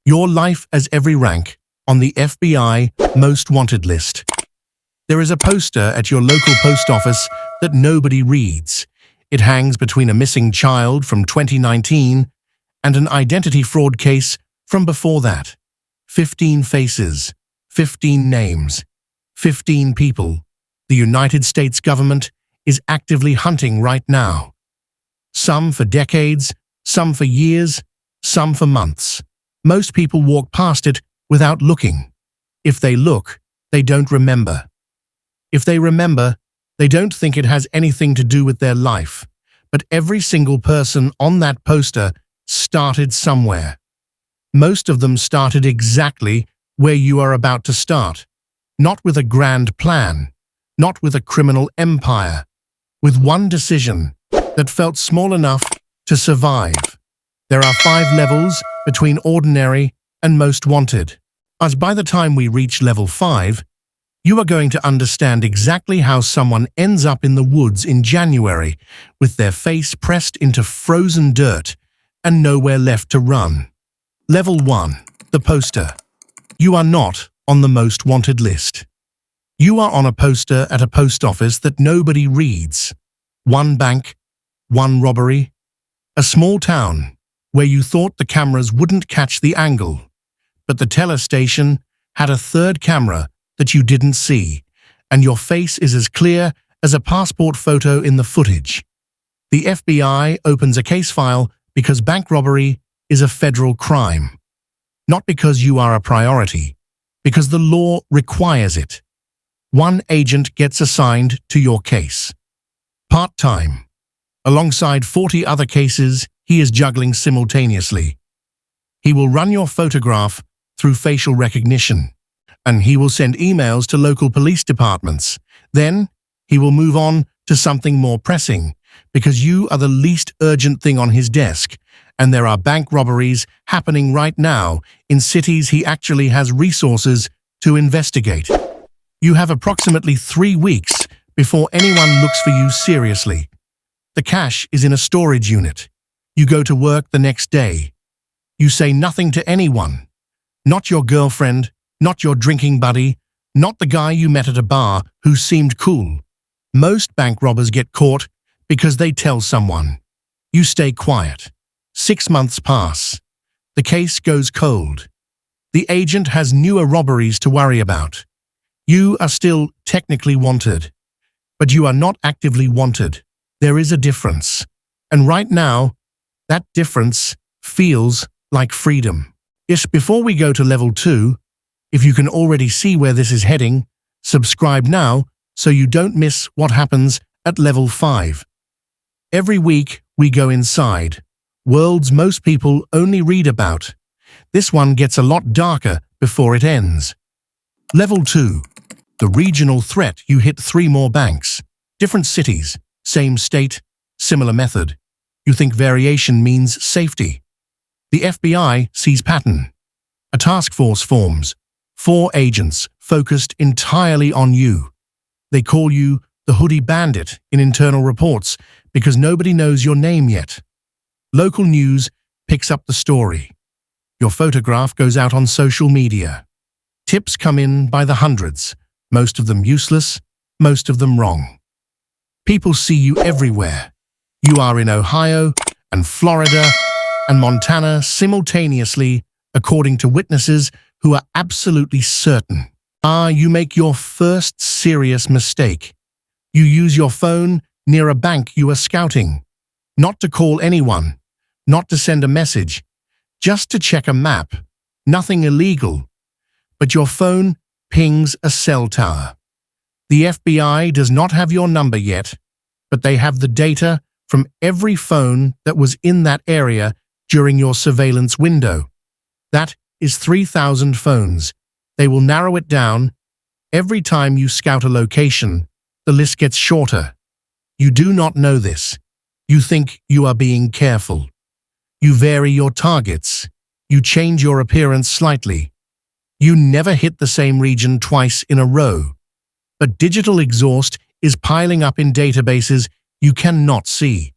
Your life as every rank on the FBI Most Wanted list. There is a poster at your local post office that nobody reads. It hangs between a missing child from 2019 and an identity fraud case from before that. 15 faces, 15 names, 15 people. The United States government is actively hunting right now. Some for decades, some for years, some for months. Most people walk past it without looking. If they look, they don't remember. If they remember, they don't think it has anything to do with their life. But every single person on that poster started somewhere. Most of them started exactly where you are about to start. Not with a grand plan, not with a criminal empire, with one decision that felt small enough to survive. There are 5 levels between ordinary and most wanted. As by the time we reach level 5, you are going to understand exactly how someone ends up in the woods in January with their face pressed into frozen dirt and nowhere left to run. Level 1. The poster. You are not on the most wanted list. You are on a poster at a post office that nobody reads. One bank, one robbery, a small town where you thought the cameras wouldn't catch the angle, but the teller station had a third camera that you didn't see, and your face is as clear as a passport photo in the footage. The FBI opens a case file because bank robbery is a federal crime. Not because you are a priority, because the law requires it. One agent gets assigned to your case. Part-time. Alongside 40 other cases, he is juggling simultaneously. He will run your photograph through facial recognition, and he will send emails to local police departments. Then, he will move on to something more pressing, because you are the least urgent thing on his desk, and there are bank robberies happening right now in cities he actually has resources to investigate. You have approximately 3 weeks before anyone looks for you seriously. The cash is in a storage unit. You go to work the next day. You say nothing to anyone. Not your girlfriend, not your drinking buddy, not the guy you met at a bar who seemed cool. Most bank robbers get caught because they tell someone. You stay quiet. 6 months pass. The case goes cold. The agent has newer robberies to worry about. You are still technically wanted, but you are not actively wanted. There is a difference. And right now, that difference feels like freedom. Yes, before we go to level 2, if you can already see where this is heading, subscribe now so you don't miss what happens at level 5. Every week we go inside, worlds most people only read about. This one gets a lot darker before it ends. Level 2. The regional threat. You hit 3 more banks, different cities, same state, similar method. You think variation means safety. The FBI sees pattern. A task force forms. 4 agents focused entirely on you. They call you the Hoodie Bandit in internal reports because nobody knows your name yet. Local news picks up the story. Your photograph goes out on social media. Tips come in by the hundreds, most of them useless, most of them wrong. People see you everywhere. You are in Ohio and Florida and Montana simultaneously, according to witnesses who are absolutely certain. You make your first serious mistake. You use your phone near a bank you are scouting. Not to call anyone, not to send a message, just to check a map. Nothing illegal. But your phone pings a cell tower. The FBI does not have your number yet, but they have the data from every phone that was in that area during your surveillance window. That is 3,000 phones. They will narrow it down. Every time you scout a location, the list gets shorter. You do not know this. You think you are being careful. You vary your targets. You change your appearance slightly. You never hit the same region twice in a row. But digital exhaust is piling up in databases you cannot see.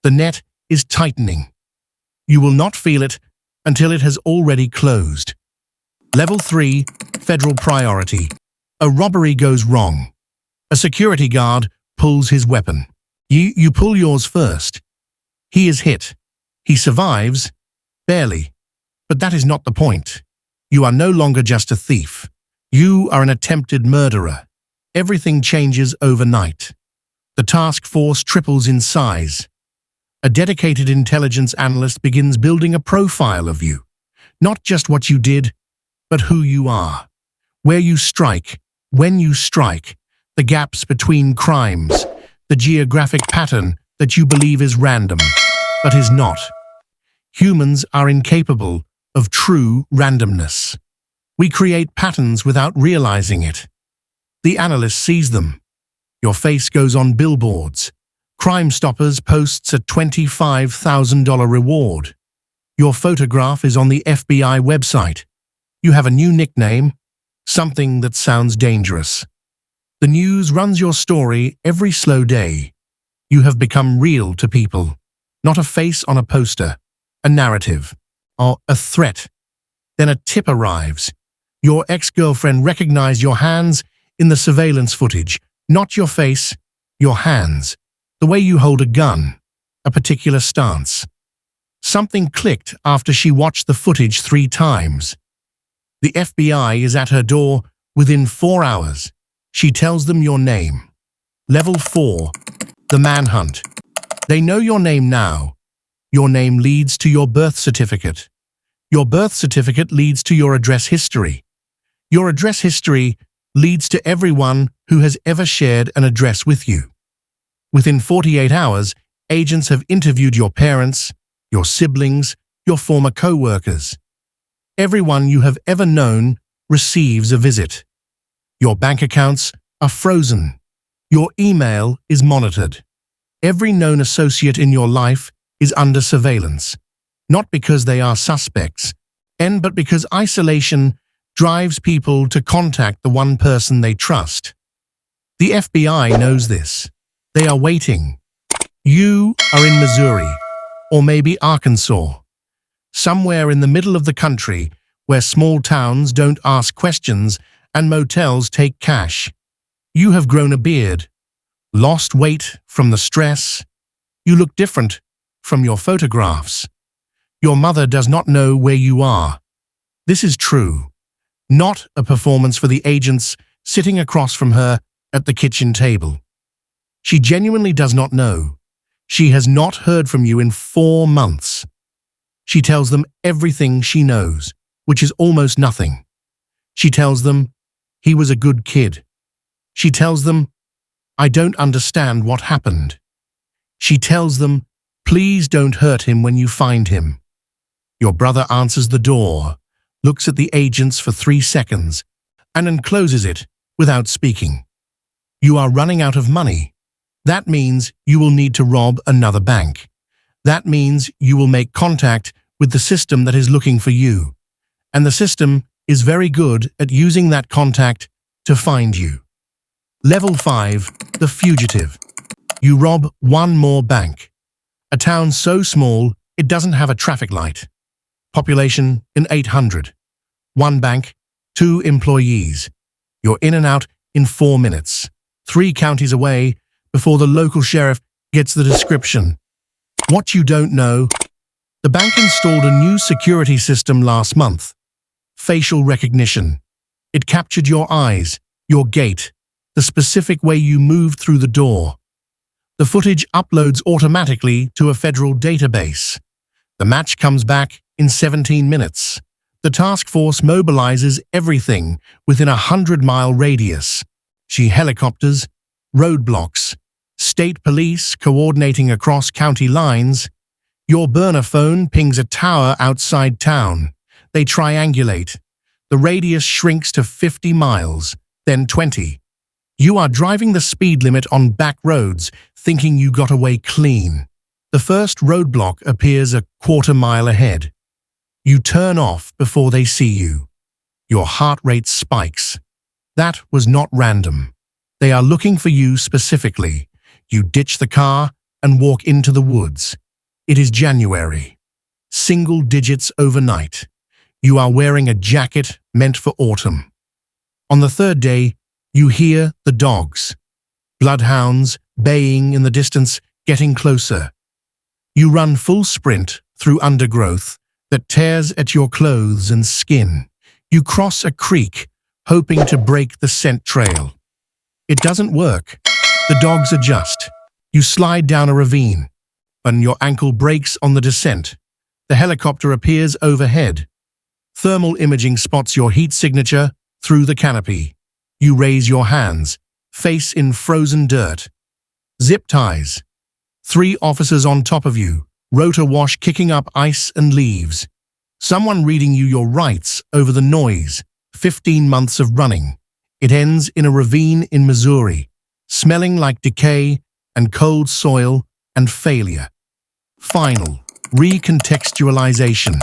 The net is tightening. You will not feel it, until it has already closed. Level 3, Federal Priority. A robbery goes wrong. A security guard pulls his weapon. You pull yours first. He is hit. He survives, barely. But that is not the point. You are no longer just a thief. You are an attempted murderer. Everything changes overnight. The task force triples in size. A dedicated intelligence analyst begins building a profile of you. Not just what you did, but who you are. Where you strike, when you strike, the gaps between crimes, the geographic pattern that you believe is random, but is not. Humans are incapable of true randomness. We create patterns without realizing it. The analyst sees them. Your face goes on billboards. Crime Stoppers posts a $25,000 reward. Your photograph is on the FBI website. You have a new nickname, something that sounds dangerous. The news runs your story every slow day. You have become real to people, not a face on a poster, a narrative, or a threat. Then a tip arrives. Your ex-girlfriend recognized your hands in the surveillance footage, not your face, your hands, the way you hold a gun, a particular stance. Something clicked after she watched the footage 3 times. The FBI is at her door within 4 hours. She tells them your name. Level 4, the Manhunt. They know your name now. Your name leads to your birth certificate. Your birth certificate leads to your address history. Your address history leads to everyone who has ever shared an address with you. Within 48 hours, agents have interviewed your parents, your siblings, your former co-workers. Everyone you have ever known receives a visit. Your bank accounts are frozen. Your email is monitored. Every known associate in your life is under surveillance, not because they are suspects, but because isolation drives people to contact the one person they trust. The FBI knows this. They are waiting. You are in Missouri, or maybe Arkansas, somewhere in the middle of the country where small towns don't ask questions and motels take cash. You have grown a beard, lost weight from the stress. You look different from your photographs. Your mother does not know where you are. This is true. Not a performance for the agents sitting across from her at the kitchen table. She genuinely does not know. She has not heard from you in 4 months. She tells them everything she knows, which is almost nothing. She tells them, he was a good kid. She tells them, I don't understand what happened. She tells them, please don't hurt him when you find him. Your brother answers the door, looks at the agents for 3 seconds, and then closes it without speaking. You are running out of money. That means you will need to rob another bank. That means you will make contact with the system that is looking for you. And the system is very good at using that contact to find you. Level 5, the Fugitive. You rob one more bank. A town so small it doesn't have a traffic light. Population in 800. 1 bank, 2 employees. You're in and out in 4 minutes. 3 counties away before the local sheriff gets the description. What you don't know, the bank installed a new security system last month. Facial recognition. It captured your eyes, your gait, the specific way you moved through the door. The footage uploads automatically to a federal database. The match comes back in 17 minutes. The task force mobilizes everything within a 100-mile radius. She helicopters, roadblocks, state police coordinating across county lines. Your burner phone pings a tower outside town. They triangulate. The radius shrinks to 50 miles, then 20. You are driving the speed limit on back roads, thinking you got away clean. The first roadblock appears a quarter-mile ahead. You turn off before they see you. Your heart rate spikes. That was not random. They are looking for you specifically. You ditch the car and walk into the woods. It is January. single digits overnight. You are wearing a jacket meant for autumn. On the third day, you hear the dogs. Bloodhounds, baying in the distance, getting closer. You run full sprint through undergrowth that tears at your clothes and skin. You cross a creek, hoping to break the scent trail. It doesn't work. The dogs adjust. You slide down a ravine, and your ankle breaks on the descent. The helicopter appears overhead. Thermal imaging spots your heat signature through the canopy. You raise your hands, face in frozen dirt. Zip ties. 3 officers on top of you, rotor wash kicking up ice and leaves. Someone reading you your rights over the noise. 15 months of running. It ends in a ravine in Missouri, smelling like decay and cold soil and failure. Final, recontextualization.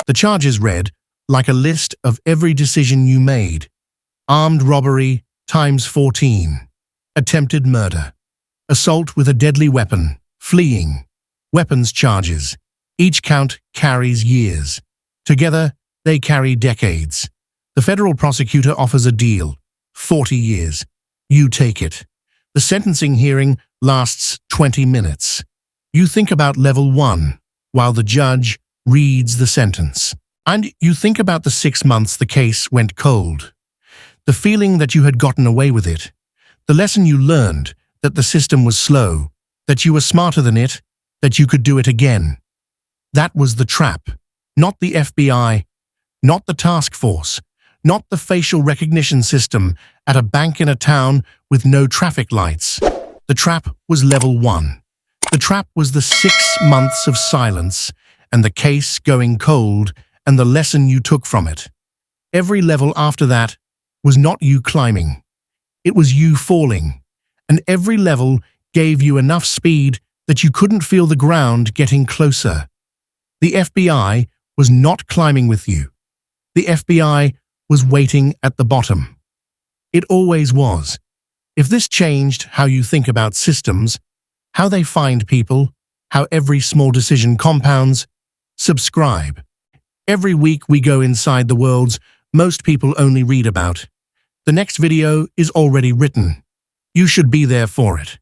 The charges read like a list of every decision you made. Armed robbery times 14. Attempted murder. Assault with a deadly weapon. Fleeing. Weapons charges. Each count carries years. Together, they carry decades. The federal prosecutor offers a deal. 40 years. You take it. The sentencing hearing lasts 20 minutes. You think about level 1, while the judge reads the sentence. And you think about the 6 months the case went cold. The feeling that you had gotten away with it. The lesson you learned, that the system was slow, that you were smarter than it, that you could do it again. That was the trap. Not the FBI, not the task force, not the facial recognition system at a bank in a town with no traffic lights. The trap was level 1. The trap was the 6 months of silence and the case going cold and the lesson you took from it. Every level after that was not you climbing. It was you falling. And every level gave you enough speed that you couldn't feel the ground getting closer. The FBI was not climbing with you. The FBI was waiting at the bottom. It always was. If this changed how you think about systems, how they find people, how every small decision compounds, subscribe. Every week we go inside the worlds most people only read about. The next video is already written. You should be there for it.